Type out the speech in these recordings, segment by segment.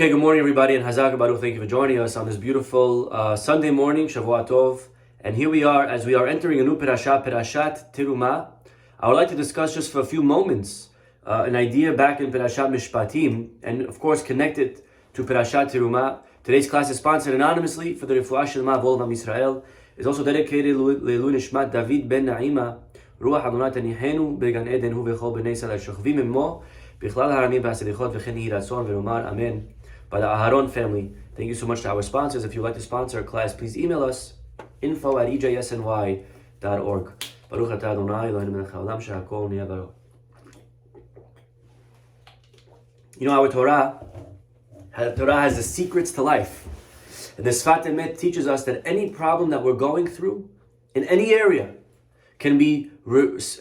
Okay, good morning everybody, and Hazak Baruch, thank you for joining us on this beautiful Sunday morning, Shavua Tov. And here we are, as we are entering a new Perashat Terumah. I would like to discuss just for a few moments an idea back in Perashat Mishpatim, and of course connect it to Perashat Terumah. Today's class is sponsored anonymously for the Refuah Shelma of all of Israel. It's also dedicated Leilu Nishmat David ben Naima, Ruach Adonai Tanihenu Began Eden Hu V'chol Bnei Yisrael Shochvim Imo Bichlal Haramim B'Aselichot V'chen Yehi Ratzon V'Lomar Amen. By the Aharon family. Thank you so much to our sponsors. If you'd like to sponsor a class, please email us info@ejsny.org. Baruch atah Adonai Eloheinu melech haolam shehakol niyeh baro. You know, our Torah has the secrets to life. And the Sfat Emet teaches us that any problem that we're going through, in any area, can be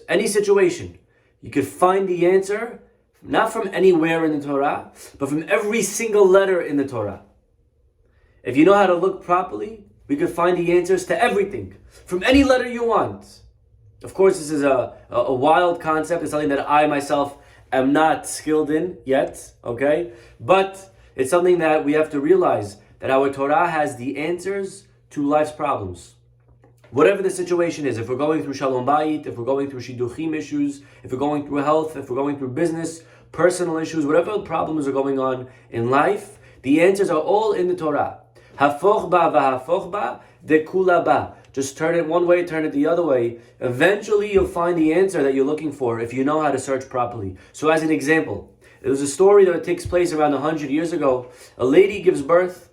any situation. You could find the answer not from anywhere in the Torah, but from every single letter in the Torah. If you know how to look properly, we could find the answers to everything, from any letter you want. Of course, this is a wild concept. It's something that I myself am not skilled in yet, okay? But it's something that we have to realize, that our Torah has the answers to life's problems. Whatever the situation is, if we're going through Shalom Bayit, if we're going through Shidduchim issues, if we're going through health, if we're going through business, personal issues, whatever problems are going on in life, the answers are all in the Torah. Hafoch ba v'hafoch ba dekula ba. Just turn it one way, turn it the other way. Eventually you'll find the answer that you're looking for if you know how to search properly. So as an example, there was a story that takes place around 100 years ago. A lady gives birth,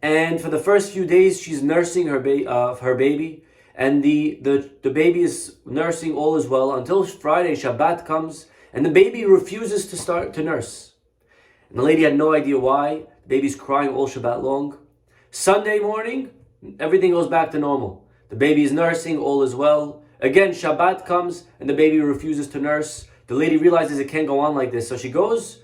and for the first few days, she's nursing her baby, and the baby is nursing all as well until Friday, Shabbat comes, and the baby refuses to start to nurse. And the lady had no idea why. The baby's crying all Shabbat long. Sunday morning, everything goes back to normal. The baby is nursing, all is well. Again, Shabbat comes, and the baby refuses to nurse. The lady realizes it can't go on like this, so she goes,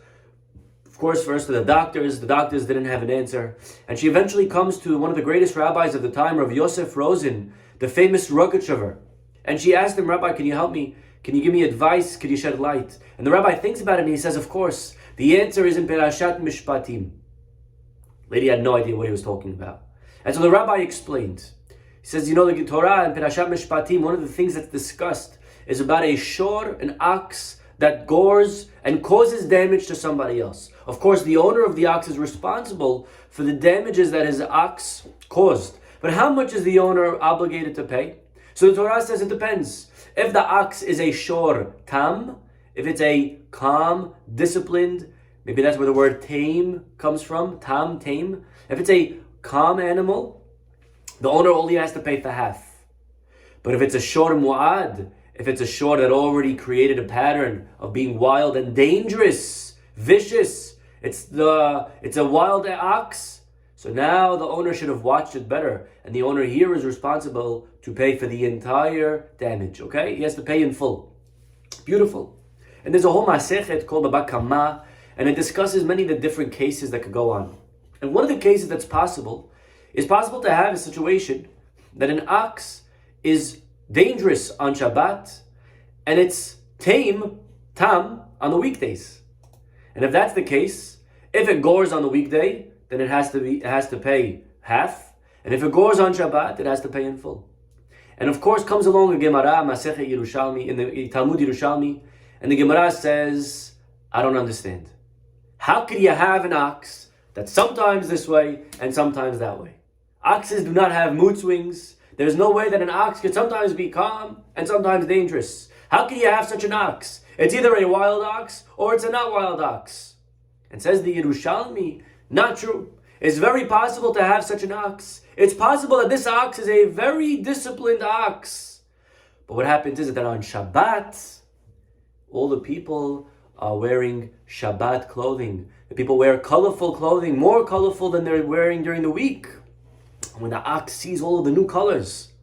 of course, first to the doctors. The doctors didn't have an answer. And she eventually comes to one of the greatest rabbis of the time, Rav Yosef Rosen, the famous Rogatchover. And she asked him, Rabbi, can you help me? Can you give me advice? Can you shed light? And the rabbi thinks about it and he says, of course, the answer is in Perashat Mishpatim. Lady had no idea what he was talking about. And so the rabbi explained. He says, you know, the Torah and Perashat Mishpatim, one of the things that's discussed is about a shor, an ox, that gores and causes damage to somebody else. Of course, the owner of the ox is responsible for the damages that his ox caused. But how much is the owner obligated to pay? So the Torah says it depends. If the ox is a shor tam, if it's a calm, disciplined, maybe that's where the word tame comes from, tam, tame. If it's a calm animal, the owner only has to pay for half. But if it's a shor mu'ad, if it's a shor that already created a pattern of being wild and dangerous, vicious, it's a wild ox, so now the owner should have watched it better. And the owner here is responsible to pay for the entire damage, okay? He has to pay in full. Beautiful. And there's a whole masechet called Baba Kama, and it discusses many of the different cases that could go on. And one of the cases that's possible is possible to have a situation that an ox is dangerous on Shabbat, and it's tam on the weekdays. And if that's the case, if it gores on the weekday, then it has to pay half, and if it gores on Shabbat, it has to pay in full. And of course, comes along a Gemara, Masechet Yerushalmi, in the Talmud Yerushalmi, and the Gemara says, I don't understand. How could you have an ox that's sometimes this way and sometimes that way? Oxes do not have mood swings. There's no way that an ox could sometimes be calm and sometimes dangerous. How can you have such an ox? It's either a wild ox or it's a not wild ox. And says the Yerushalmi, not true. It's very possible to have such an ox. It's possible that this ox is a very disciplined ox. But what happens is that on Shabbat, all the people are wearing Shabbat clothing. The people wear colorful clothing, more colorful than they're wearing during the week. And when the ox sees all of the new colors,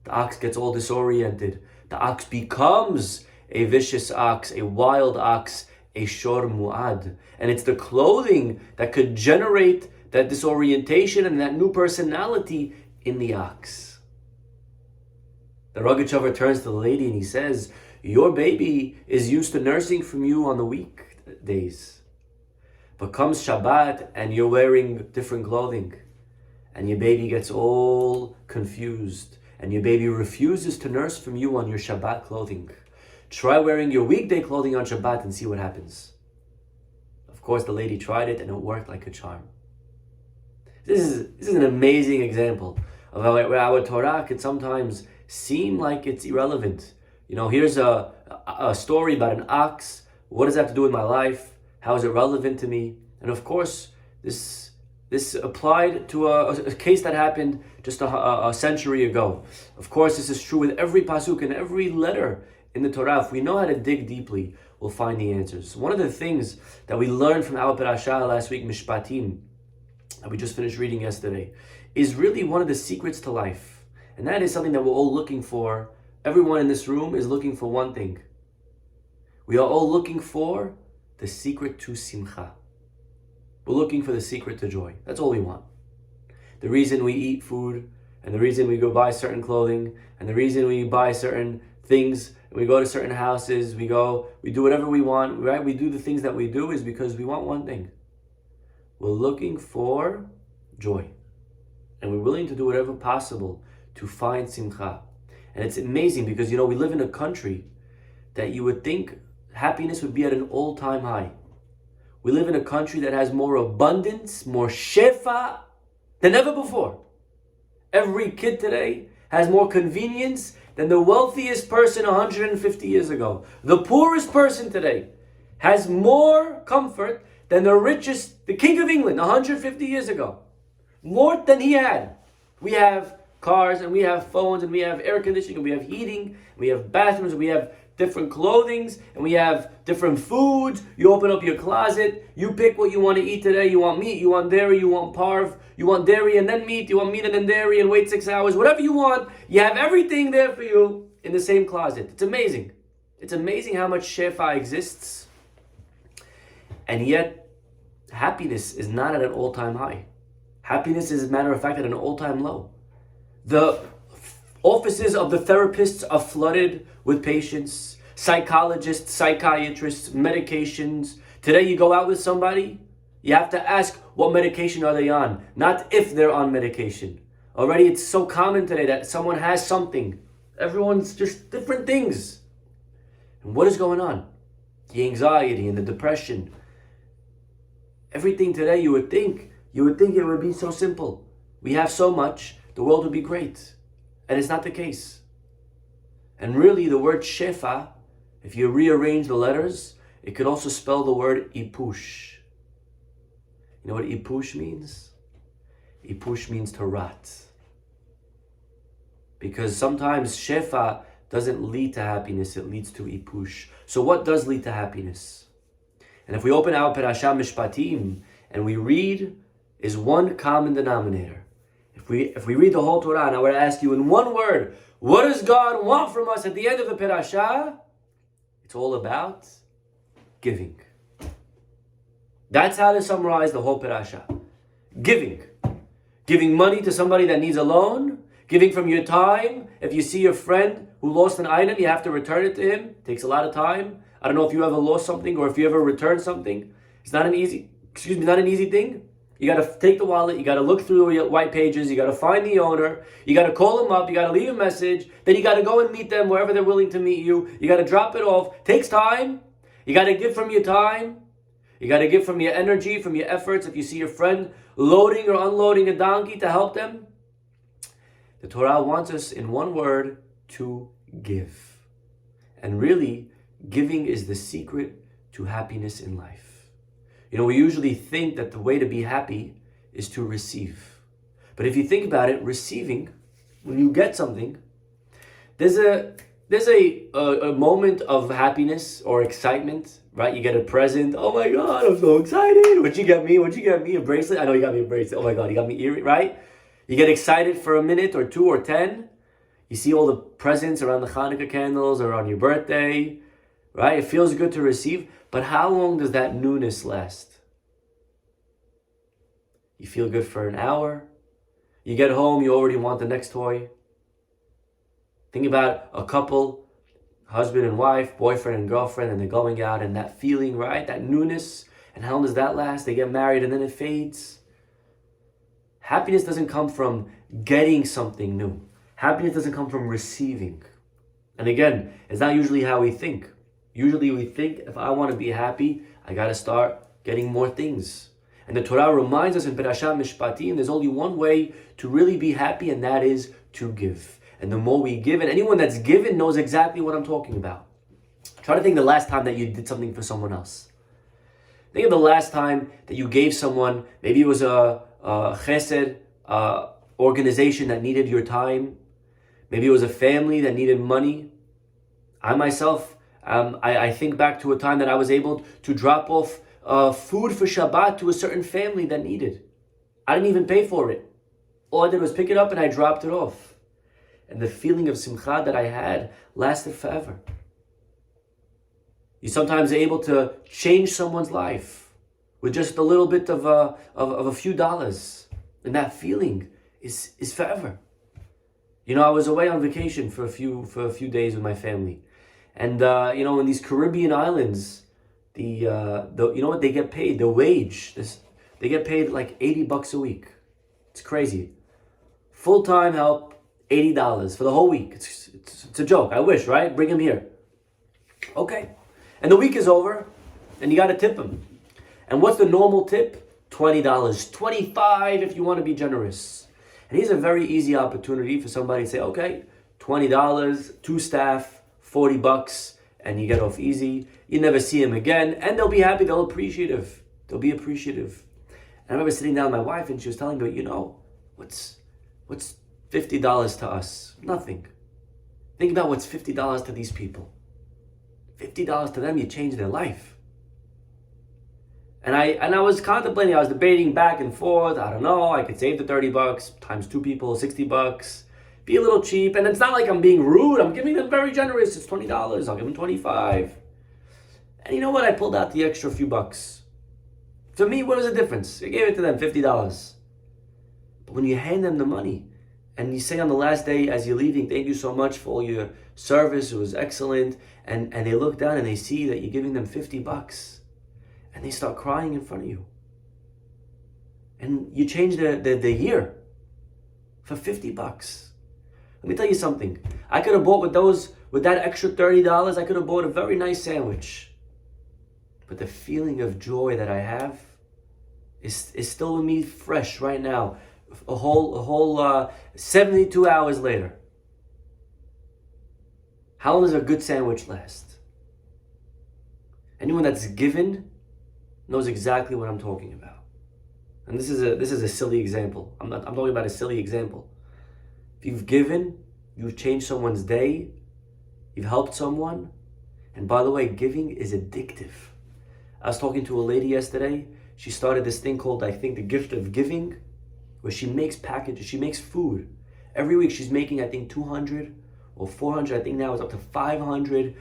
the ox gets all disoriented. The ox becomes a vicious ox, a wild ox, a shor mu'ad. And it's the clothing that could generate that disorientation and that new personality in the ox. The Rogatchover turns to the lady and he says, your baby is used to nursing from you on the weekdays. But comes Shabbat and you're wearing different clothing, and your baby gets all confused, and your baby refuses to nurse from you on your Shabbat clothing. Try wearing your weekday clothing on Shabbat and see what happens. Of course, the lady tried it and it worked like a charm. This is an amazing example of how our Torah could sometimes seem like it's irrelevant. Here's a story about an ox. What does that have to do with my life? How is it relevant to me? And of course, this applied to a case that happened just a century ago. Of course, this is true with every pasuk and every letter in the Torah. If we know how to dig deeply, we'll find the answers. One of the things that we learned from our parasha last week, Mishpatim, that we just finished reading yesterday, is really one of the secrets to life. And that is something that we're all looking for. Everyone in this room is looking for one thing. We are all looking for the secret to simcha. We're looking for the secret to joy. That's all we want. The reason we eat food, and the reason we go buy certain clothing, and the reason we buy certain things, we go to certain houses, we do whatever we want, right? We do the things that we do is because we want one thing. We're looking for joy. And we're willing to do whatever possible to find simcha. And it's amazing because, we live in a country that you would think happiness would be at an all-time high. We live in a country that has more abundance, more shefa than ever before. Every kid today has more convenience than the wealthiest person 150 years ago. The poorest person today has more comfort than the King of England 150 years ago. More than he had. We have cars and we have phones and we have air conditioning and we have heating, and we have bathrooms and we have different clothings and we have different foods. You open up your closet, you pick what you want to eat today. You want meat, you want dairy, you want parv, you want dairy and then meat, you want meat and then dairy and wait 6 hours. Whatever you want, you have everything there for you in the same closet. It's amazing. It's amazing how much shefa exists. And yet, happiness is not at an all-time high. Happiness is, as a matter of fact, at an all-time low. The offices of the therapists are flooded with patients, psychologists, psychiatrists, medications. Today you go out with somebody, you have to ask what medication are they on, not if they're on medication. Already it's so common today that someone has something. Everyone's just different things. And what is going on? The anxiety and the depression. Everything today you would think it would be so simple. We have so much, the world would be great. And it's not the case. And really the word shefa, if you rearrange the letters, it could also spell the word ipush. You know what ipush means? Ipush means to rot. Because sometimes shefa doesn't lead to happiness, it leads to ipush. So what does lead to happiness? And if we open our parasha Mishpatim and we read, is one common denominator. If we read the whole Torah, and I were to ask you in one word, what does God want from us at the end of the parasha? It's all about giving. That's how to summarize the whole parasha. Giving. Giving money to somebody that needs a loan. Giving from your time. If you see your friend who lost an item, you have to return it to him. It takes a lot of time. I don't know if you ever lost something or if you ever returned something. It's not an easy thing. You got to take the wallet, you got to look through your white pages, you got to find the owner, you got to call them up, you got to leave a message, then you got to go and meet them wherever they're willing to meet you. You got to drop it off. Takes time. You got to give from your time. You got to give from your energy, from your efforts. If you see your friend loading or unloading a donkey to help them, the Torah wants us in one word to give. And really, giving is the secret to happiness in life. We usually think that the way to be happy is to receive. But if you think about it, receiving, when you get something, there's a moment of happiness or excitement, right? You get a present. Oh my God, I'm so excited. What'd you get me? A bracelet? I know you got me a bracelet. Oh my God, you got me earring, right? You get excited for a minute or 2 or 10. You see all the presents around the Hanukkah candles or on your birthday, right? It feels good to receive. But how long does that newness last? You feel good for an hour. You get home, you already want the next toy. Think about a couple, husband and wife, boyfriend and girlfriend, and they're going out and that feeling, right? That newness. And how long does that last? They get married and then it fades. Happiness doesn't come from getting something new. Happiness doesn't come from receiving. And again, it's not usually how we think. Usually we think, if I want to be happy, I got to start getting more things. And the Torah reminds us in Perashat Mishpatim, there's only one way to really be happy, and that is to give. And the more we give, and anyone that's given knows exactly what I'm talking about. Try to think the last time that you did something for someone else. Think of the last time that you gave someone, maybe it was a chesed organization that needed your time. Maybe it was a family that needed money. I myself, I think back to a time that I was able to drop off food for Shabbat to a certain family that needed. I didn't even pay for it. All I did was pick it up and I dropped it off. And the feeling of simcha that I had lasted forever. You're sometimes able to change someone's life with just a little bit of a few dollars. And that feeling is forever. You know, I was away on vacation for a few days with my family. And in these Caribbean islands, you know what they get paid? The wage. They get paid like $80 a week. It's crazy. Full-time help, $80 for the whole week. It's a joke. I wish, right? Bring him here. Okay. And the week is over, and you got to tip him. And what's the normal tip? $20, $25 if you want to be generous. And here's a very easy opportunity for somebody to say, okay, $20, 2 staff, $40, and you get off easy. You never see him again, and they'll be happy. They'll be appreciative. And I remember sitting down with my wife, and she was telling me, what's $50 to us? Nothing. Think about what's $50 to these people. $50 to them, you change their life. And I was contemplating, I was debating back and forth. I don't know, I could save the $30 times 2 people, $60. Be a little cheap. And it's not like I'm being rude. I'm giving them very generous. It's $20. I'll give them $25. And you know what? I pulled out the extra few bucks. For me, what was the difference? I gave it to them, $50. But when you hand them the money and you say on the last day as you're leaving, thank you so much for all your service, it was excellent. And they look down and they see that you're giving them $50. And they start crying in front of you. And you change the year for $50. Let me tell you something. I could have bought with that extra $30, I could have bought a very nice sandwich. But the feeling of joy that I have is still with me fresh right now. A whole 72 hours later. How long does a good sandwich last? Anyone that's given knows exactly what I'm talking about. And this is a silly example. I'm talking about a silly example. If you've given, you've changed someone's day, you've helped someone, and by the way, giving is addictive. I was talking to a lady yesterday. She started this thing called, I think, the gift of giving, where she makes packages, she makes food. Every week she's making, I think, 200 or 400, I think now it's up to 500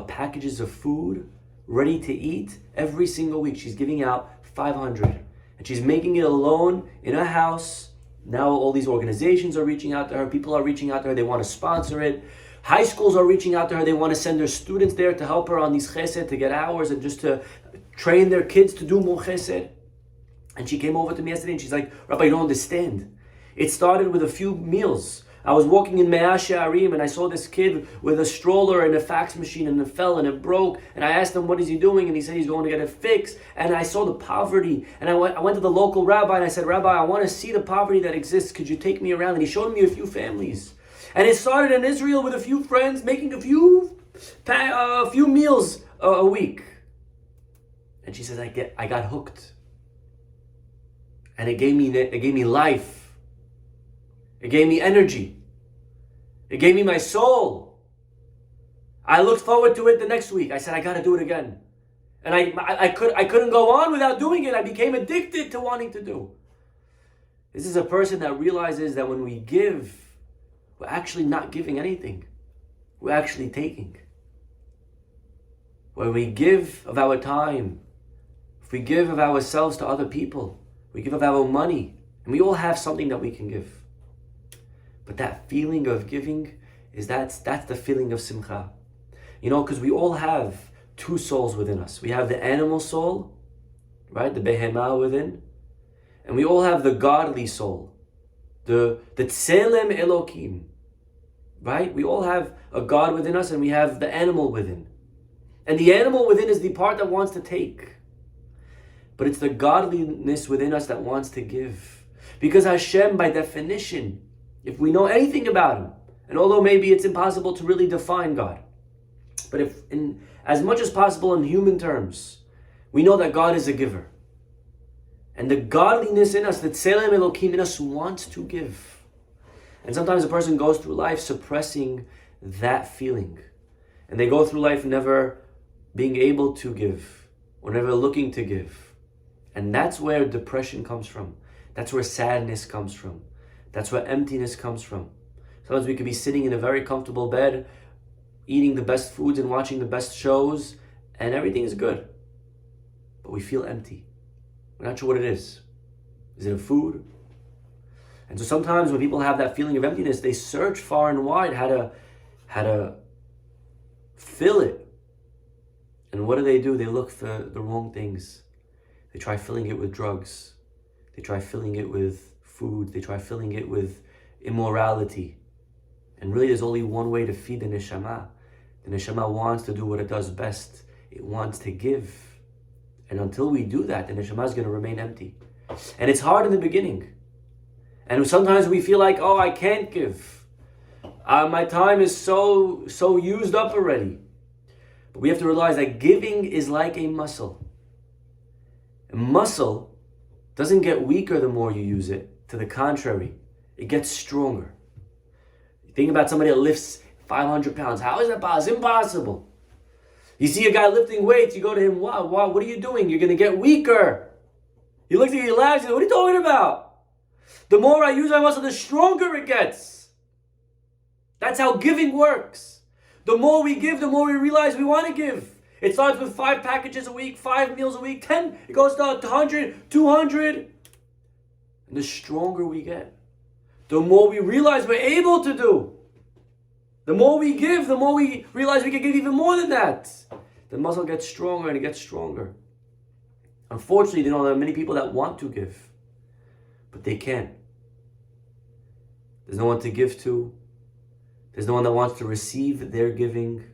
packages of food ready to eat. Every single week she's giving out 500. And she's making it alone in a house. Now all these organizations are reaching out to her. People are reaching out to her. They want to sponsor it. High schools are reaching out to her. They want to send their students there to help her on these chesed, to get hours and just to train their kids to do more chesed. And she came over to me yesterday and she's like, Rabbi, you don't understand. It started with a few meals. I was walking in Mea She'arim and I saw this kid with a stroller and a fax machine and it fell and it broke. And I asked him, what is he doing? And he said he's going to get it fixed. And I saw the poverty. And I went to the local rabbi and I said, Rabbi, I want to see the poverty that exists. Could you take me around? And he showed me a few families. And it started in Israel with a few friends making a few meals a week. And she says, I got hooked. And it gave me life. It gave me energy. It gave me my soul. I looked forward to it the next week. I said, I got to do it again. And I couldn't go on without doing it. I became addicted to wanting to do. This is a person that realizes that when we give, we're actually not giving anything. We're actually taking. When we give of our time, if we give of ourselves to other people, we give of our money, and we all have something that we can give. But that feeling of giving that's the feeling of simcha. Because we all have 2 souls within us. We have the animal soul, right? The behemah within. And we all have the godly soul, the tselem Elokim, right? We all have a God within us and we have the animal within. And the animal within is the part that wants to take. But it's the godliness within us that wants to give. Because Hashem, by definition, if we know anything about Him, and although maybe it's impossible to really define God, but if in as much as possible in human terms, we know that God is a giver. And the godliness in us, the Tselem Elokim in us, wants to give. And sometimes a person goes through life suppressing that feeling. And they go through life never being able to give, or never looking to give. And that's where depression comes from. That's where sadness comes from. That's where emptiness comes from. Sometimes we could be sitting in a very comfortable bed, eating the best foods and watching the best shows, and everything is good. But we feel empty. We're not sure what it is. Is it a food? And so sometimes when people have that feeling of emptiness, they search far and wide how to fill it. And what do? They look for the wrong things. They try filling it with drugs. They try filling it with food. They try filling it with immorality. And really there's only one way to feed the neshama. The neshama wants to do what it does best. It wants to give. And until we do that, the neshama is going to remain empty. And it's hard in the beginning. And sometimes we feel like, oh, I can't give. My time is so used up already. But we have to realize that giving is like a muscle. A muscle doesn't get weaker the more you use it. To the contrary, it gets stronger. Think about somebody that lifts 500 pounds. How is that possible? It's impossible. You see a guy lifting weights, you go to him, wow, what are you doing? You're going to get weaker. He looks at you, he laughs, he says, what are you talking about? The more I use my muscle, the stronger it gets. That's how giving works. The more we give, the more we realize we want to give. It starts with 5 packages a week, 5 meals a week, 10, it goes down to 100, 200. And the stronger we get, the more we realize we're able to do. The more we give, the more we realize we can give even more than that. The muscle gets stronger and it gets stronger. Unfortunately, there are many people that want to give, but they can't. There's no one to give to. There's no one that wants to receive their giving.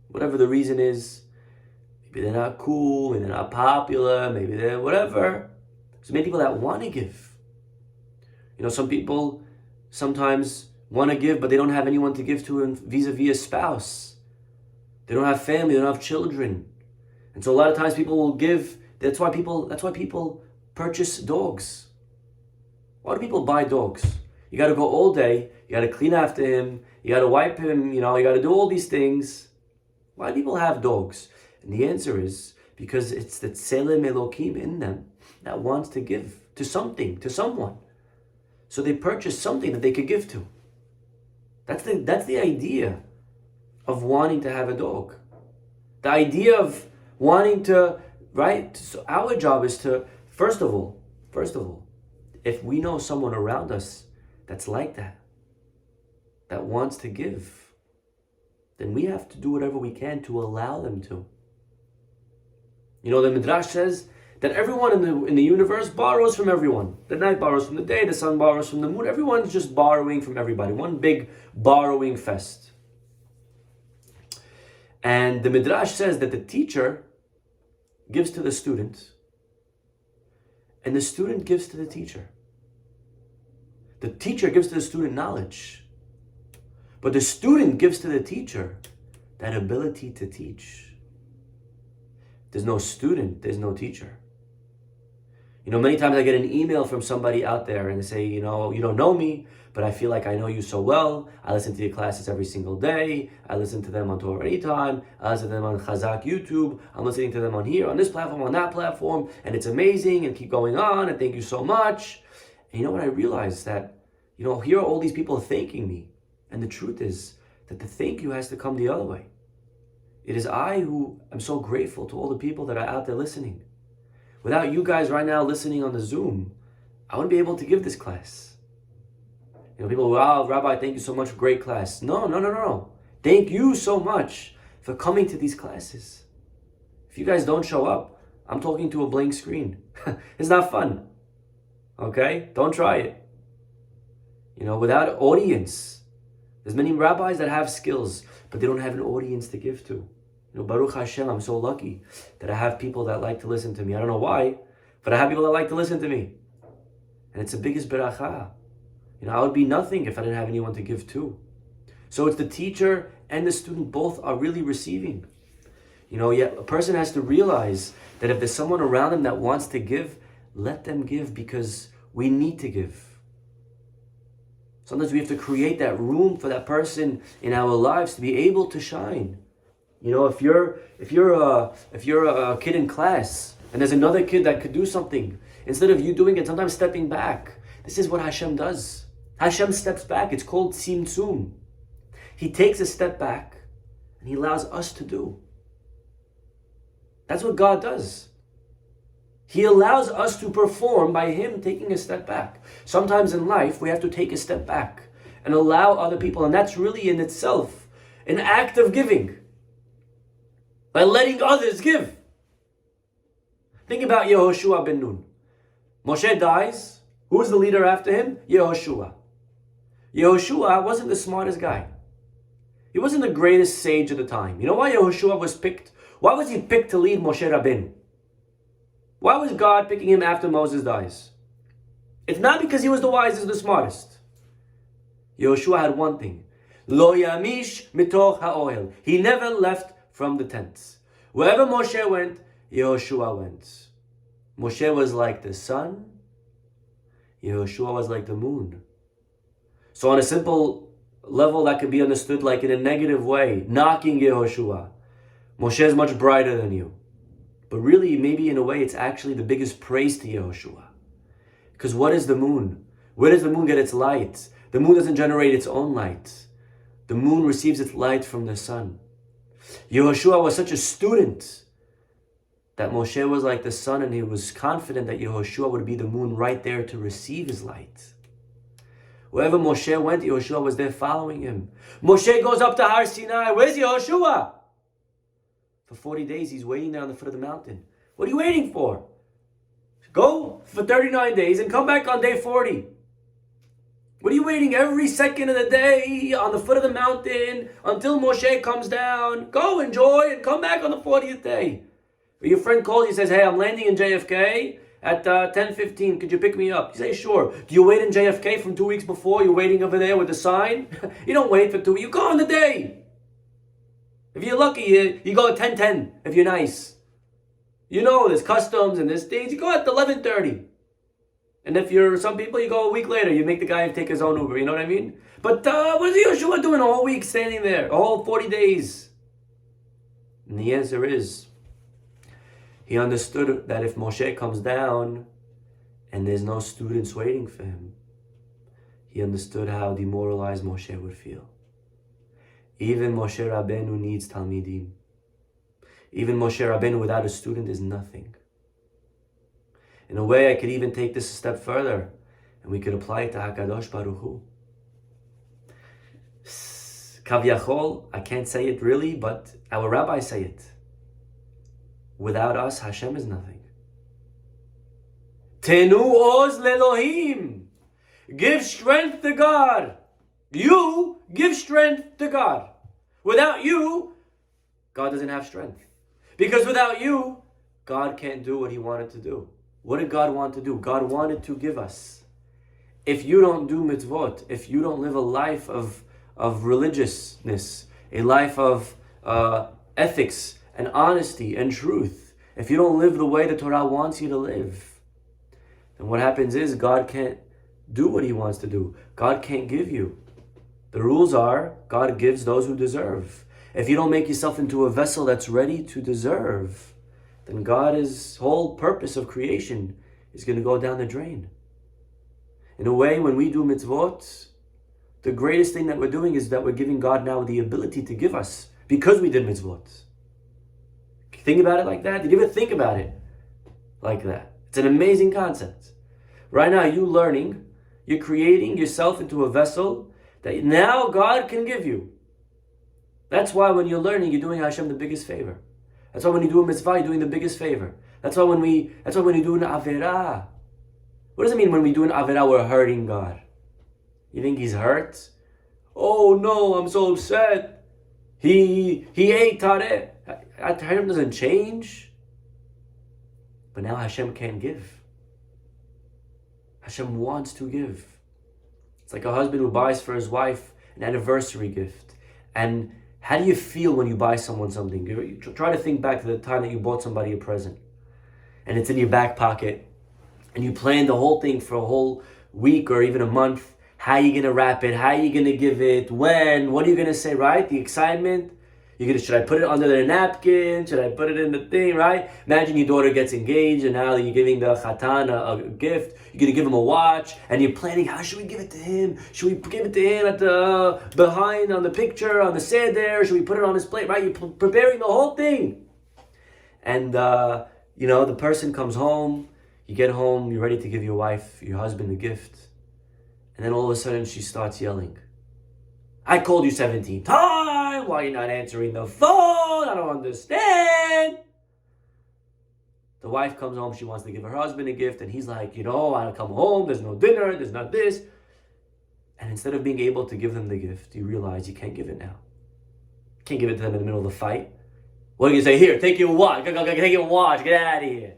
Whatever the reason is, maybe they're not cool, maybe they're not popular, maybe they're whatever. There's many people that want to give. You know, some people sometimes want to give, but they don't have anyone to give to vis-a-vis a spouse. They don't have family, they don't have children. And so a lot of times people will give. That's why people purchase dogs. Why do people buy dogs? You got to go all day, you got to clean after him, you got to wipe him, you got to do all these things. Why do people have dogs? And the answer is because it's the Tselem Elokim in them that wants to give to something, to someone. So they purchase something that they could give to. That's the idea of wanting to have a dog. The idea of wanting to, right? So our job is to, first of all, if we know someone around us that's like that wants to give, then we have to do whatever we can to allow them to. You know, the Midrash says that everyone in the universe borrows from everyone. The night borrows from the day, the sun borrows from the moon. Everyone's just borrowing from everybody. One big borrowing fest. And the Midrash says that the teacher gives to the student, and the student gives to the teacher. The teacher gives to the student knowledge, but the student gives to the teacher that ability to teach. There's no student, there's no teacher. You know, many times I get an email from somebody out there and they say, you don't know me, but I feel like I know you so well. I listen to your classes every single day. I listen to them on Torah Anytime. I listen to them on Chazak YouTube. I'm listening to them on here, on this platform, on that platform. And it's amazing and keep going on and thank you so much. And you know what I realized? That, here are all these people thanking me. And the truth is that the thank you has to come the other way. It is I who am so grateful to all the people that are out there listening. Without you guys right now listening on the Zoom, I wouldn't be able to give this class. People, wow, Rabbi, thank you so much for great class. No. Thank you so much for coming to these classes. If you guys don't show up, I'm talking to a blank screen. It's not fun. Okay? Don't try it. Without audience. There's many rabbis that have skills, but they don't have an audience to give to. Baruch Hashem, I'm so lucky that I have people that like to listen to me. I don't know why, but I have people that like to listen to me. And it's the biggest beracha. I would be nothing if I didn't have anyone to give to. So it's the teacher and the student both are really receiving. Yet a person has to realize that if there's someone around them that wants to give, let them give, because we need to give. Sometimes we have to create that room for that person in our lives to be able to shine. If you're a kid in class and there's another kid that could do something, instead of you doing it, sometimes stepping back. This is what Hashem does. Hashem steps back. It's called tzimtzum. He takes a step back and he allows us to do. That's what God does. He allows us to perform by Him taking a step back. Sometimes in life, we have to take a step back and allow other people, and that's really in itself an act of giving. By letting others give. Think about Yehoshua ben Nun. Moshe dies. Who's the leader after him? Yehoshua. Yehoshua wasn't the smartest guy. He wasn't the greatest sage of the time. You know why Yehoshua was picked? Why was he picked to lead Moshe Rabbeinu? Why was God picking him after Moses dies? It's not because he was the wisest, the smartest. Yehoshua had one thing. Lo yamish mitoch ha'ohel. He never left from the tents. Wherever Moshe went, Yehoshua went. Moshe was like the sun. Yehoshua was like the moon. So on a simple level that could be understood like in a negative way, knocking Yehoshua. Moshe is much brighter than you. But really, maybe in a way, it's actually the biggest praise to Yehoshua. Because what is the moon? Where does the moon get its light? The moon doesn't generate its own light. The moon receives its light from the sun. Yehoshua was such a student that Moshe was like the sun, and he was confident that Yehoshua would be the moon right there to receive his light. Wherever Moshe went, Yehoshua was there following him. Moshe goes up to Har Sinai. Where's Yehoshua? For 40 days, he's waiting there on the foot of the mountain. What are you waiting for? Go for 39 days and come back on day 40. What are you waiting every second of the day on the foot of the mountain until Moshe comes down? Go enjoy and come back on the 40th day. Or your friend calls you and says, hey, I'm landing in JFK at 10:15. Could you pick me up? You say, sure. Do you wait in JFK from 2 weeks before? You're waiting over there with the sign? You don't wait for 2 weeks. You go on the day. If you're lucky, you go at 10:10 if you're nice. There's customs and there's things. You go at 11:30. And if you're some people, you go a week later. You make the guy take his own Uber. You know what I mean? But what is Yeshua doing a whole week standing there? A whole 40 days? And the answer is, he understood that if Moshe comes down and there's no students waiting for him, he understood how demoralized Moshe would feel. Even Moshe Rabbeinu needs Talmidim. Even Moshe Rabbeinu without a student is nothing. In a way, I could even take this a step further, and we could apply it to HaKadosh Baruch Hu. Kavyachol, I can't say it really, but our rabbis say it. Without us, Hashem is nothing. Tenu oz lelohim. Give strength to God. You give strength to God. Without you, God doesn't have strength. Because without you, God can't do what He wanted to do. What did God want to do? God wanted to give us. If you don't do mitzvot, if you don't live a life of religiousness, a life of ethics and honesty and truth, if you don't live the way the Torah wants you to live, then what happens is God can't do what He wants to do. God can't give you. The rules are, God gives those who deserve. If you don't make yourself into a vessel that's ready to deserve, then God's whole purpose of creation is going to go down the drain. In a way, when we do mitzvot, the greatest thing that we're doing is that we're giving God now the ability to give us because we did mitzvot. Think about it like that. Did you ever think about it like that? It's an amazing concept. Right now, you're creating yourself into a vessel that now God can give you. That's why when you're learning, you're doing Hashem the biggest favor. That's why when you do a mitzvah, you're doing the biggest favor. That's why when we do an Averah, what does it mean when we do an Averah we're hurting God? You think He's hurt? Oh no, I'm so upset. He ate Tareh. Hashem doesn't change. But now Hashem can't give. Hashem wants to give. It's like a husband who buys for his wife an anniversary gift. And how do you feel when you buy someone something? You try to think back to the time that you bought somebody a present. And it's in your back pocket. And you planned the whole thing for a whole week or even a month. How are you going to wrap it? How are you going to give it? When? What are you going to say, right? The excitement. Should I put it under the napkin? Should I put it in the thing, right? Imagine your daughter gets engaged and now you're giving the chatan a gift. You're going to give him a watch and you're planning, how should we give it to him? Should we give it to him at the behind on the picture, on the seder? Should we put it on his plate, right? You're preparing the whole thing. And, the person comes home, you get home, you're ready to give your wife, your husband the gift. And then all of a sudden she starts yelling. I called you 17 times. Why are you not answering the phone? I don't understand. The wife comes home. She wants to give her husband a gift. And he's like, I come home. There's no dinner. There's not this. And instead of being able to give them the gift, you realize you can't give it now. You can't give it to them in the middle of the fight. What do you say? Here, take your watch. Take your watch. Get out of here.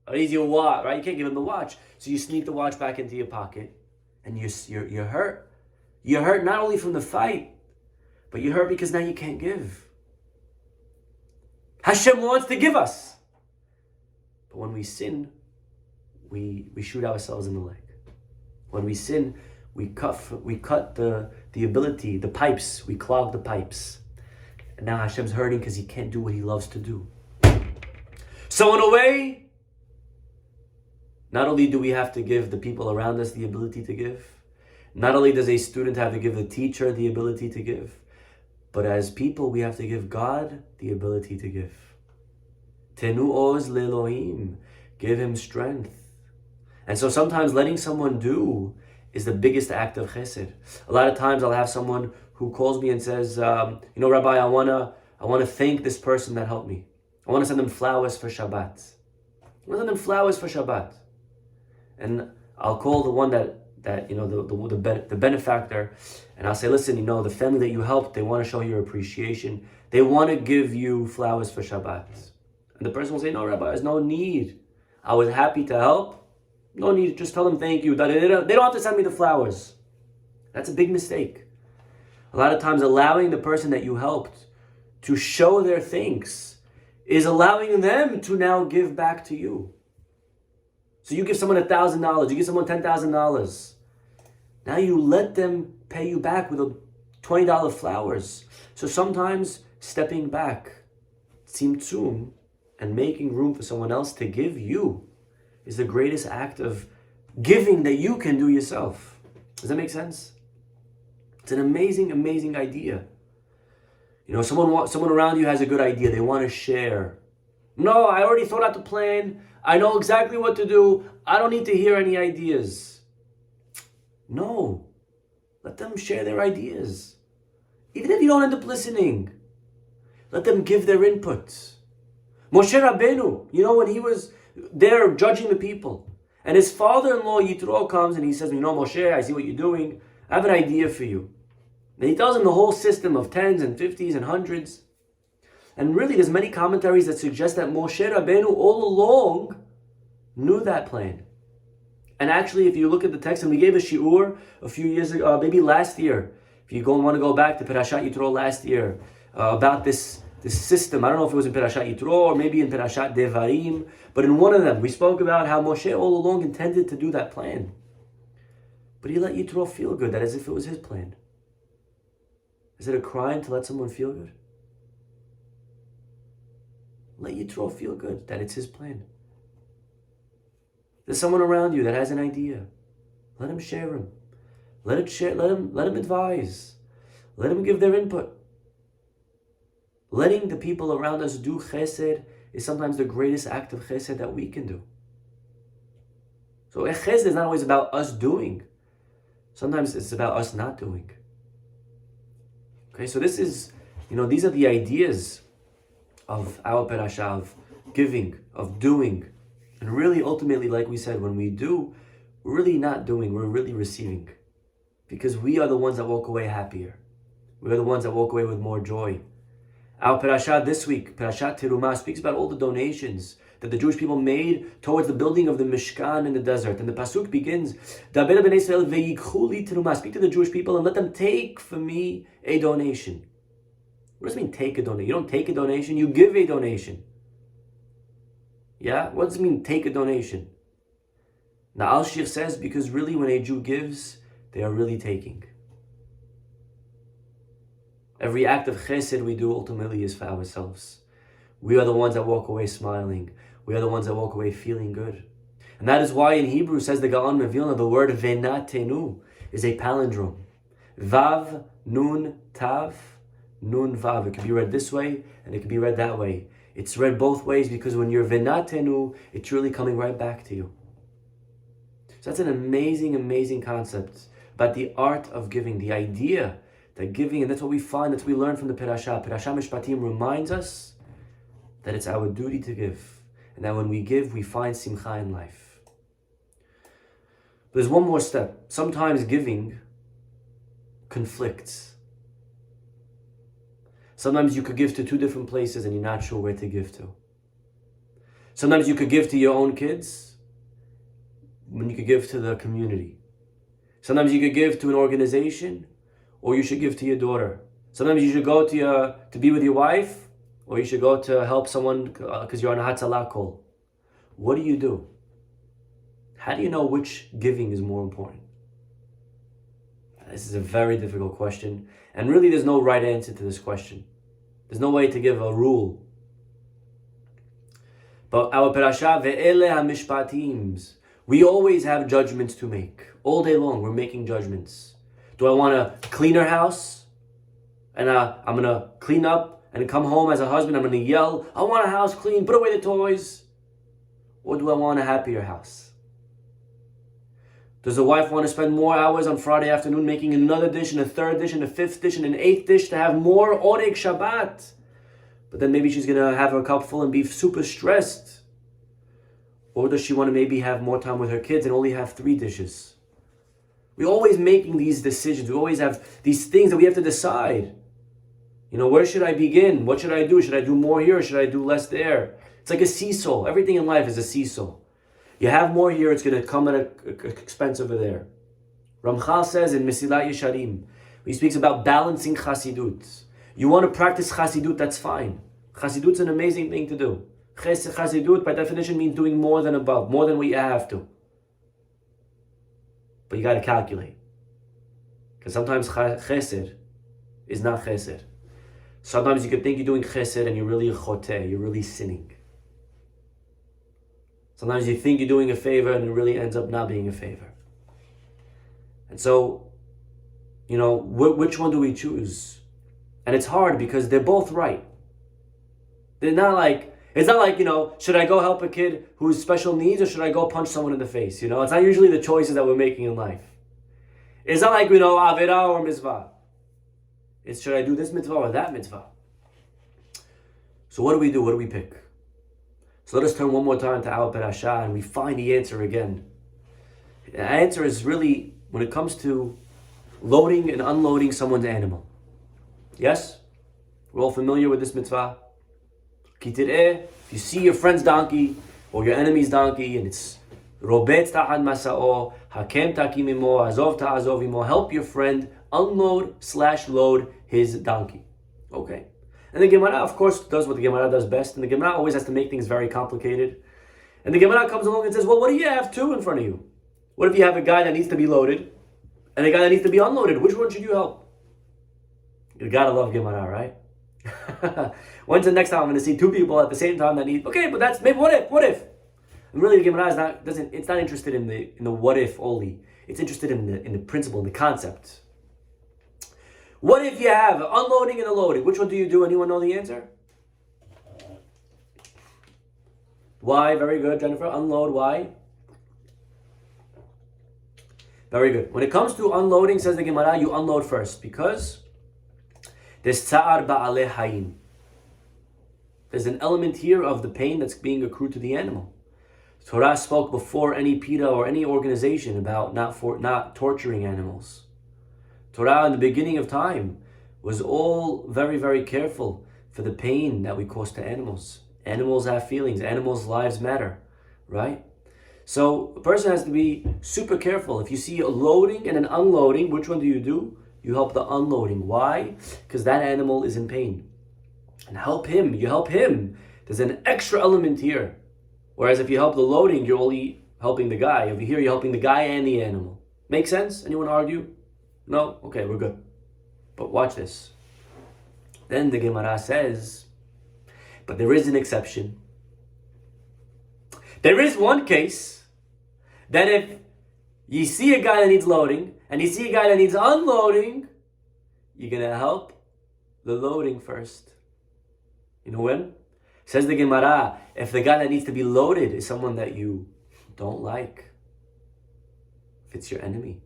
Or here's your watch, right? You can't give him the watch. So you sneak the watch back into your pocket. And you're hurt. You're hurt not only from the fight, but you're hurt because now you can't give. Hashem wants to give us. But when we sin, we shoot ourselves in the leg. When we sin, we cut the ability, the pipes, we clog the pipes. And now Hashem's hurting because He can't do what He loves to do. So in a way, not only do we have to give the people around us the ability to give, not only does a student have to give the teacher the ability to give, but as people, we have to give God the ability to give. Tenu oz le'Elohim. Give Him strength. And so sometimes letting someone do is the biggest act of chesed. A lot of times I'll have someone who calls me and says, Rabbi, I want to thank this person that helped me. I want to send them flowers for Shabbat. And I'll call the one that the benefactor, and I'll say, listen, the family that you helped, they want to show your appreciation. They want to give you flowers for Shabbat. And the person will say, no, Rabbi, there's no need. I was happy to help. No need, just tell them thank you. They don't have to send me the flowers. That's a big mistake. A lot of times allowing the person that you helped to show their thanks is allowing them to now give back to you. So you give someone $1,000, you give someone $10,000. Now you let them pay you back with $20 flowers. So sometimes stepping back, tzimtzum, and making room for someone else to give you is the greatest act of giving that you can do yourself. Does that make sense? It's an amazing, amazing idea. Someone around you has a good idea. They want to share. No, I already thought out the plan. I know exactly what to do. I don't need to hear any ideas. No. Let them share their ideas. Even if you don't end up listening, let them give their input. Moshe Rabbeinu, when he was there judging the people, and his father-in-law Yitro comes and he says, Moshe, I see what you're doing. I have an idea for you. And he tells him the whole system of tens and fifties and hundreds. And really, there's many commentaries that suggest that Moshe Rabbeinu all along knew that plan. And actually, if you look at the text, and we gave a shiur a few years ago, maybe last year, if you want to go back to Perashat Yitro last year, about this system. I don't know if it was in Perashat Yitro or maybe in Perashat Devarim, but in one of them, we spoke about how Moshe all along intended to do that plan. But he let Yitro feel good, that as if it was his plan. Is it a crime to let someone feel good? Let Yitro feel good that it's his plan. There's someone around you that has an idea. Let him share him. Let him advise. Let him give their input. Letting the people around us do chesed is sometimes the greatest act of chesed that we can do. So chesed is not always about us doing. Sometimes it's about us not doing. Okay, so this is, these are the ideas of our parasha, of giving, of doing. And really, ultimately, like we said, when we do, we're really not doing, we're really receiving. Because we are the ones that walk away happier. We are the ones that walk away with more joy. Our parasha this week, Parashat Terumah, speaks about all the donations that the Jewish people made towards the building of the Mishkan in the desert. And the pasuk begins, Daber b'nei Israel ve'yikchu li terumah. Speak to the Jewish people and let them take for me a donation. What does it mean, take a donation? You don't take a donation, you give a donation. Yeah? What does it mean, take a donation? Now, Al-Shir says, because really when a Jew gives, they are really taking. Every act of chesed we do ultimately is for ourselves. We are the ones that walk away smiling. We are the ones that walk away feeling good. And that is why in Hebrew, says the Gaon Mevilna, the word venatenu is a palindrome. Vav, nun, tav, nun, vav. It can be read this way and it can be read that way. It's read both ways because when you're venatenu, it's really coming right back to you. So that's an amazing, amazing concept about the art of giving, the idea that giving, and that's what we find, that's what we learn from the Parasha. Parasha Mishpatim reminds us that it's our duty to give. And that when we give, we find simcha in life. But there's one more step. Sometimes giving conflicts. Sometimes you could give to two different places and you're not sure where to give to. Sometimes you could give to your own kids when you could give to the community. Sometimes you could give to an organization, or you should give to your daughter. Sometimes you should go to be with your wife, or you should go to help someone because you're on a Hatzalah call. What do? How do you know which giving is more important? This is a very difficult question. And really there's no right answer to this question. There's no way to give a rule. But our parasha, ve'ele hamishpatims, we always have judgments to make. All day long we're making judgments. Do I want to clean her house? And I'm going to clean up and come home as a husband. I'm going to yell, I want a house clean, put away the toys. Or do I want a happier house? Does the wife want to spend more hours on Friday afternoon making another dish and a third dish and a fifth dish and an eighth dish to have more Oreg Shabbat? But then maybe she's going to have her cup full and be super stressed. Or does she want to maybe have more time with her kids and only have 3 dishes? We're always making these decisions. We always have these things that we have to decide. Where should I begin? What should I do? Should I do more here or should I do less there? It's like a seesaw. Everything in life is a seesaw. You have more here, it's going to come at an expense over there. Ramchal says in Mesilat Yesharim, he speaks about balancing Chasidut. You want to practice Chasidut, that's fine. Chasidut's an amazing thing to do. Chasidut, by definition, means doing more than above, more than what you have to. But you got to calculate. Because sometimes chesed is not chesed. Sometimes you could think you're doing chesed and you're really choteh, you're really sinning. Sometimes you think you're doing a favor and it really ends up not being a favor. And so, which one do we choose? And it's hard because they're both right. It's not like, should I go help a kid who has special needs or should I go punch someone in the face? It's not usually the choices that we're making in life. It's not like, Avera or Mitzvah. It's should I do this mitzvah or that mitzvah? So what do we do? What do we pick? So let us turn one more time to our parasha and we find the answer again. The answer is really when it comes to loading and unloading someone's animal. Yes? We're all familiar with this mitzvah. If you see your friend's donkey or your enemy's donkey and it's robetz ta'ad masa'o, hakem takim imo, azov ta'azov imo, help your friend unload/load his donkey. Okay. And the Gemara, of course, does what the Gemara does best. And the Gemara always has to make things very complicated. And the Gemara comes along and says, well, what do you have two in front of you? What if you have a guy that needs to be loaded and a guy that needs to be unloaded? Which one should you help? You gotta love Gemara, right? When's the next time I'm going to see 2 people at the same time that need... Okay, but that's... Maybe what if? And really the Gemara is not interested in the what if only. It's interested in the principle, in the concept. What if you have unloading and a loading? Which one do you do? Anyone know the answer? Why? Very good, Jennifer. Unload, why? Very good. When it comes to unloading, says the Gemara, you unload first because there's tsa'ar ba'aleh hayim. There's an element here of the pain that's being accrued to the animal. Torah spoke before any PETA or any organization about not torturing animals. Torah in the beginning of time was all very, very careful for the pain that we cause to animals. Animals have feelings. Animals' lives matter, right? So a person has to be super careful. If you see a loading and an unloading, which one do? You help the unloading. Why? Because that animal is in pain. And you help him. There's an extra element here. Whereas if you help the loading, you're only helping the guy. Over here, you're helping the guy and the animal. Make sense? Anyone argue? No? Okay, we're good. But watch this. Then the Gemara says, but there is an exception. There is one case that if you see a guy that needs loading and you see a guy that needs unloading, you're going to help the loading first. You know when? Says the Gemara, if the guy that needs to be loaded is someone that you don't like, if it's your enemy,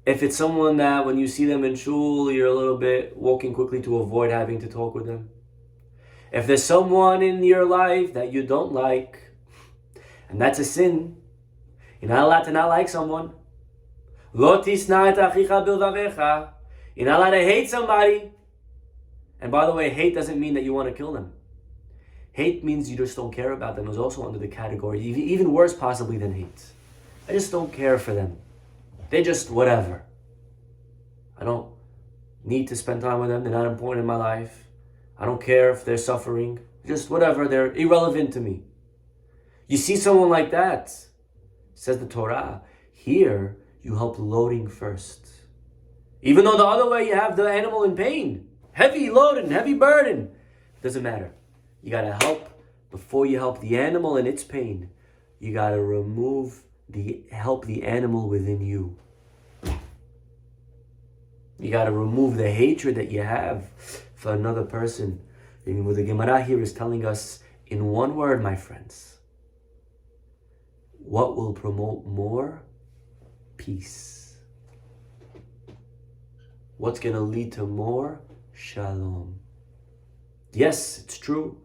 if it's someone that when you see them in shul, you're a little bit walking quickly to avoid having to talk with them, if there's someone in your life that you don't like, and that's a sin, you're not allowed to not like someone. Lo tisna et achicha bilvavecha. You're not allowed to hate somebody. And by the way, hate doesn't mean that you want to kill them. Hate means you just don't care about them. Is also under the category, even worse possibly than hate. I just don't care for them. They're just whatever. I don't need to spend time with them. They're not important in my life. I don't care if they're suffering. Just whatever. They're irrelevant to me. You see someone like that, says the Torah, here you help loading first. Even though the other way you have the animal in pain. Heavy loading, heavy burden. Doesn't matter. You got to help before you help the animal in its pain. You got to help the animal within you. You got to remove the hatred that you have for another person. And what the Gemara here is telling us in one word, my friends. What will promote more? Peace. What's going to lead to more? Shalom. Yes, it's true.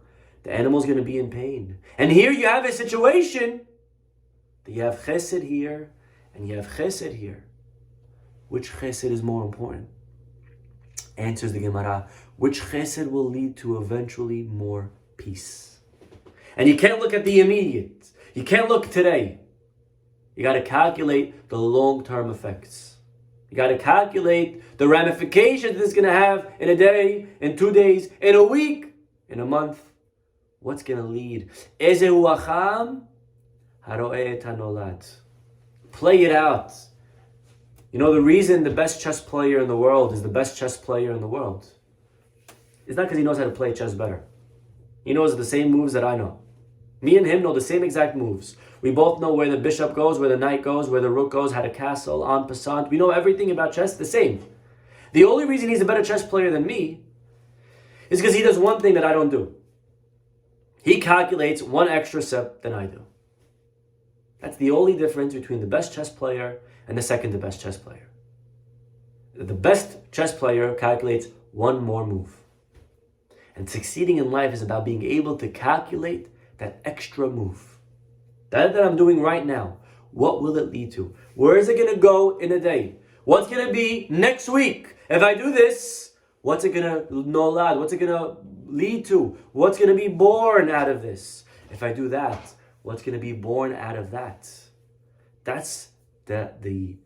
The animal's going to be in pain. And here you have a situation that you have chesed here and you have chesed here. Which chesed is more important? Answers the Gemara. Which chesed will lead to eventually more peace? And you can't look at the immediate. You can't look today. You got to calculate the long-term effects. You got to calculate the ramifications this is going to have in a day, in 2 days, in a week, in a month. What's going to lead? Ezehu acham haro'eh et hanolad. Play it out. You know the reason the best chess player in the world is the best chess player in the world? It's not because he knows how to play chess better. He knows the same moves that I know. Me and him know the same exact moves. We both know where the bishop goes, where the knight goes, where the rook goes, how to castle, en passant. We know everything about chess the same. The only reason he's a better chess player than me is because he does one thing that I don't do. He calculates one extra step than I do. That's the only difference between the best chess player and the second to best chess player. The best chess player calculates one more move. And succeeding in life is about being able to calculate that extra move. That I'm doing right now, what will it lead to? Where is it going to go in a day? What's going to be next week? If I do this, what's it going to nolad? What's it going to lead to? What's going to be born out of this? If I do that, what's going to be born out of that? That's the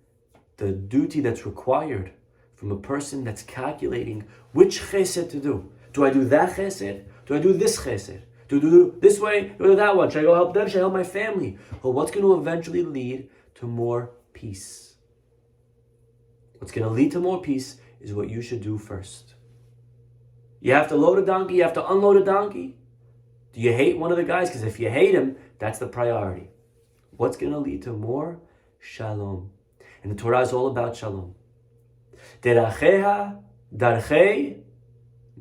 duty that's required from a person that's calculating which chesed to do. Do I do that chesed? Do I do this chesed? Do I do this way? Do I do that one? Should I go help them? Should I help my family? Well, what's going to eventually lead to more peace? What's going to lead to more peace is what you should do first. You have to load a donkey, you have to unload a donkey. Do you hate one of the guys? Because if you hate him, that's the priority. What's going to lead to more? Shalom. And the Torah is all about shalom. Deracheha darchei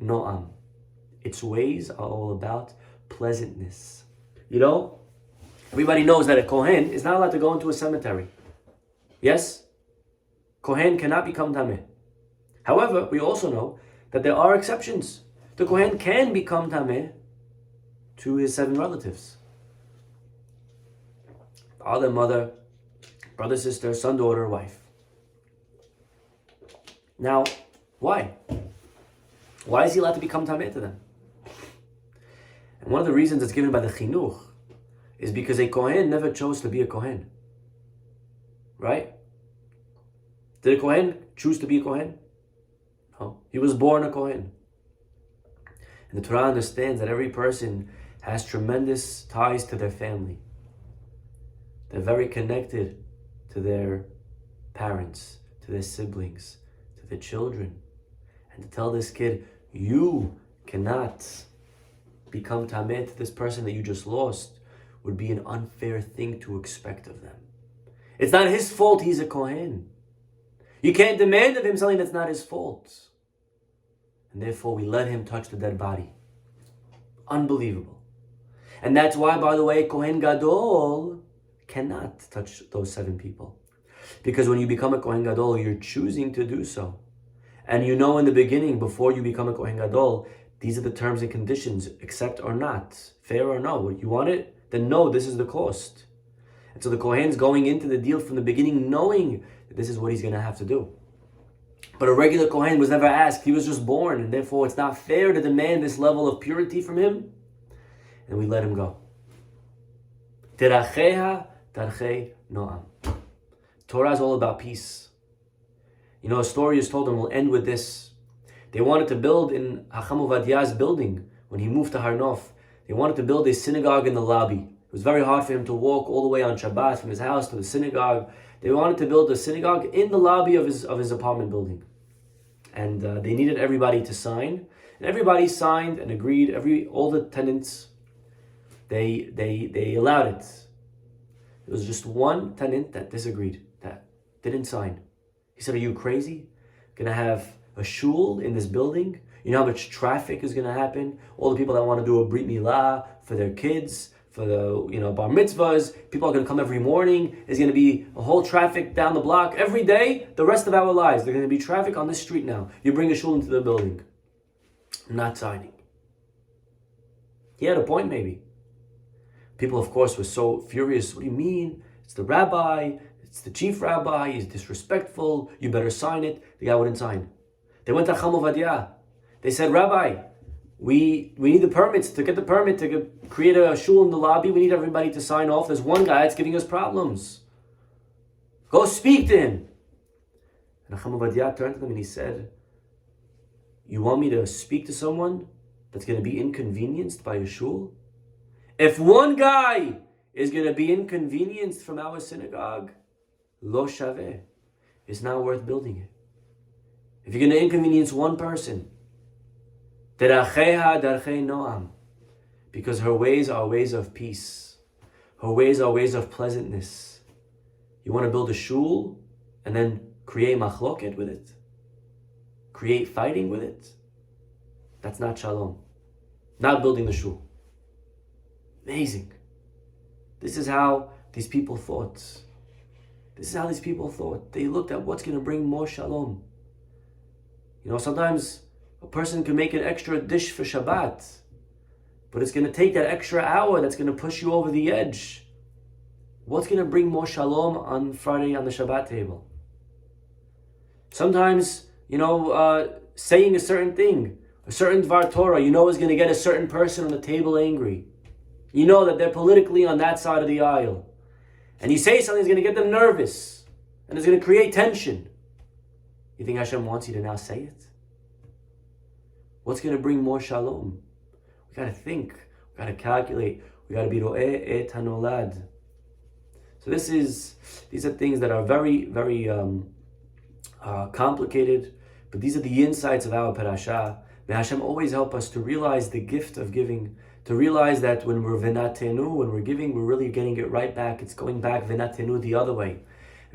noam. Its ways are all about pleasantness. You know, everybody knows that a Kohen is not allowed to go into a cemetery. Yes? Kohen cannot become Tameh. However, we also know that there are exceptions. The Kohen can become Tameh to his 7 relatives. Father, mother, brother, sister, son, daughter, wife. Now, why? Why is he allowed to become tameh to them? And one of the reasons that's given by the chinuch is because a kohen never chose to be a kohen. Right? Did a kohen choose to be a kohen? No. He was born a kohen. And the Torah understands that every person has tremendous ties to their family. They're very connected to their parents, to their siblings, to their children. And to tell this kid, you cannot become tameh to this person that you just lost, would be an unfair thing to expect of them. It's not his fault he's a kohen. You can't demand of him something that's not his fault. And therefore we let him touch the dead body. Unbelievable. And that's why, by the way, Kohen Gadol cannot touch those 7 people. Because when you become a Kohen Gadol, you're choosing to do so. And you know in the beginning, before you become a Kohen Gadol, these are the terms and conditions, accept or not, fair or no. You want it? Then no, this is the cost. And so the Kohen's going into the deal from the beginning knowing that this is what he's going to have to do. But a regular Kohen was never asked. He was just born, and therefore it's not fair to demand this level of purity from him. And we let him go. Teracheha tarchei noam. Torah is all about peace. You know, a story is told, and we'll end with this. They wanted to build in Hacham Ovadiah's building, when he moved to Har Nof, they wanted to build a synagogue in the lobby. It was very hard for him to walk all the way on Shabbat from his house to the synagogue. They wanted to build a synagogue in the lobby of his apartment building. And they needed everybody to sign. And everybody signed and agreed. All the tenants, they allowed it. There was just one tenant that disagreed, that didn't sign. He said, are you crazy? Gonna have a shul in this building? You know how much traffic is gonna happen? All the people that want to do a brit milah for their kids, for the bar mitzvahs, people are gonna come every morning. There's gonna be a whole traffic down the block every day. The rest of our lives, there's gonna be traffic on this street now. You bring a shul into the building. I'm not signing. He had a point, maybe. People, of course, were so furious. What do you mean? It's the rabbi. It's the chief rabbi. He's disrespectful. You better sign it. The guy wouldn't sign. They went to Hacham Ovadiah. They said, Rabbi, we need the permits. To get the permit to create a shul in the lobby, we need everybody to sign off. There's one guy that's giving us problems. Go speak to him. And Hacham Ovadiah turned to them and he said, you want me to speak to someone that's going to be inconvenienced by a shul? If one guy is going to be inconvenienced from our synagogue, lo shaveh, it's not worth building it. If you're going to inconvenience one person, teracheha darchei noam, because her ways are ways of peace. Her ways are ways of pleasantness. You want to build a shul and then create machloket with it? Create fighting with it? That's not shalom. Not building the shul. Amazing. This is how these people thought. This is how these people thought. They looked at what's going to bring more shalom. You know, sometimes a person can make an extra dish for Shabbat, but it's going to take that extra hour that's going to push you over the edge. What's going to bring more shalom on Friday on the Shabbat table? Sometimes, saying a certain thing, a certain Dvar Torah, is going to get a certain person on the table angry. You know that they're politically on that side of the aisle. And you say something that's going to get them nervous. And it's going to create tension. You think Hashem wants you to now say it? What's going to bring more shalom? We got to think. We got to calculate. We got to be ro'eh et hanolad. So these are things that are very, very complicated. But these are the insights of our parasha. May Hashem always help us to realize the gift of giving. To realize that when we're venatenu, when we're giving, we're really getting it right back. It's going back venatenu the other way.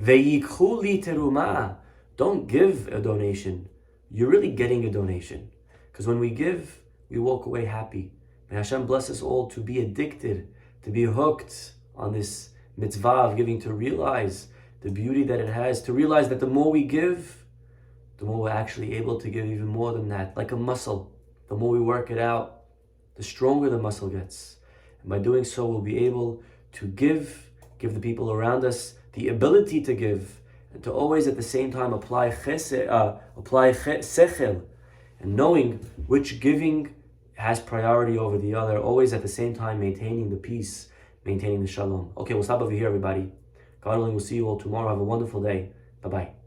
Ve'yikhu li terumah. Don't give a donation. You're really getting a donation. Because when we give, we walk away happy. May Hashem bless us all to be addicted, to be hooked on this mitzvah of giving, to realize the beauty that it has, to realize that the more we give, the more we're actually able to give even more than that. Like a muscle. The more we work it out, the stronger the muscle gets. And by doing so, we'll be able to give the people around us the ability to give, and to always at the same time apply sechel, and knowing which giving has priority over the other, always at the same time maintaining the peace, maintaining the shalom. Okay, we'll stop over here, everybody. God willing, we'll see you all tomorrow. Have a wonderful day. Bye-bye.